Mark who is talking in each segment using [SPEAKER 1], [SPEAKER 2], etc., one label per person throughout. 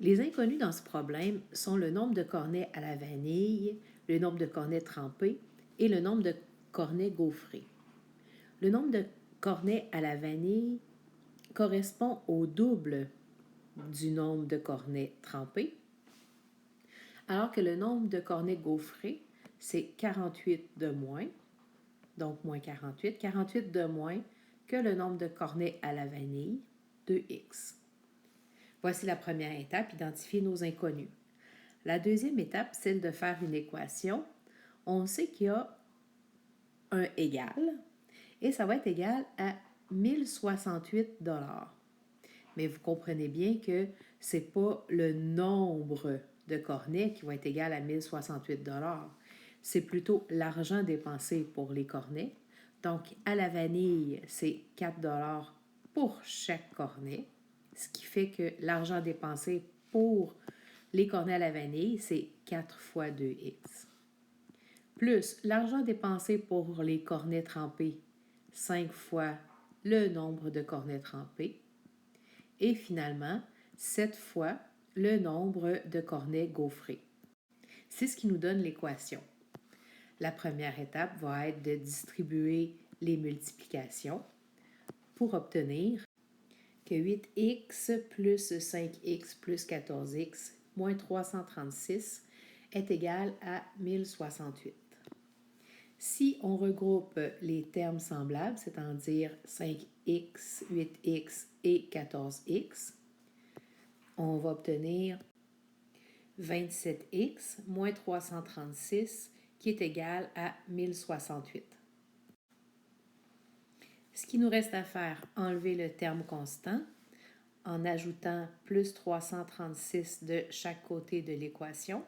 [SPEAKER 1] Les inconnus dans ce problème sont le nombre de cornets à la vanille, le nombre de cornets trempés et le nombre de cornets gaufrés. Le nombre de cornets à la vanille correspond au double du nombre de cornets trempés, alors que le nombre de cornets gaufrés, c'est 48 de moins, donc moins 48, 48 de moins que le nombre de cornets à la vanille, 2x. Voici la première étape, identifier nos inconnus. La deuxième étape, c'est de faire une équation. On sait qu'il y a un égal, et ça va être égal à 1068 $. Mais vous comprenez bien que ce n'est pas le nombre de cornets qui va être égal à 1068 $. C'est plutôt l'argent dépensé pour les cornets. Donc, à la vanille, c'est 4 $ pour chaque cornet, ce qui fait que l'argent dépensé pour les cornets à la vanille, c'est 4 fois 2x. Plus l'argent dépensé pour les cornets trempés, 5 fois le nombre de cornets trempés. Et finalement, 7 fois le nombre de cornets gaufrés. C'est ce qui nous donne l'équation. La première étape va être de distribuer les multiplications pour obtenir que 8x plus 5x plus 14x moins 336 est égal à 1068. Si on regroupe les termes semblables, c'est-à-dire 5x, 8x et 14x, on va obtenir 27x moins 336 qui est égal à 1068. Ce qui nous reste à faire, enlever le terme constant en ajoutant plus 336 de chaque côté de l'équation.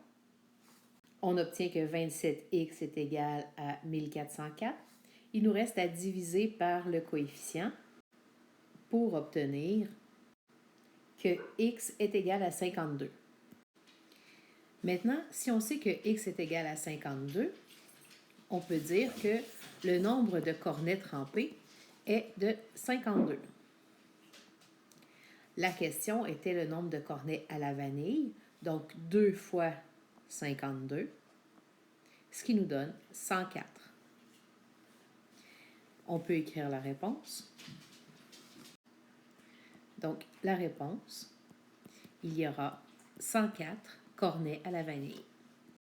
[SPEAKER 1] On obtient que 27x est égal à 1404. Il nous reste à diviser par le coefficient pour obtenir que x est égal à 52. Maintenant, si on sait que x est égal à 52, on peut dire que le nombre de cornets trempés est de 52. La question était le nombre de cornets à la vanille, donc 2 fois 52, ce qui nous donne 104. On peut écrire la réponse. Donc, la réponse, il y aura 104 cornets à la vanille.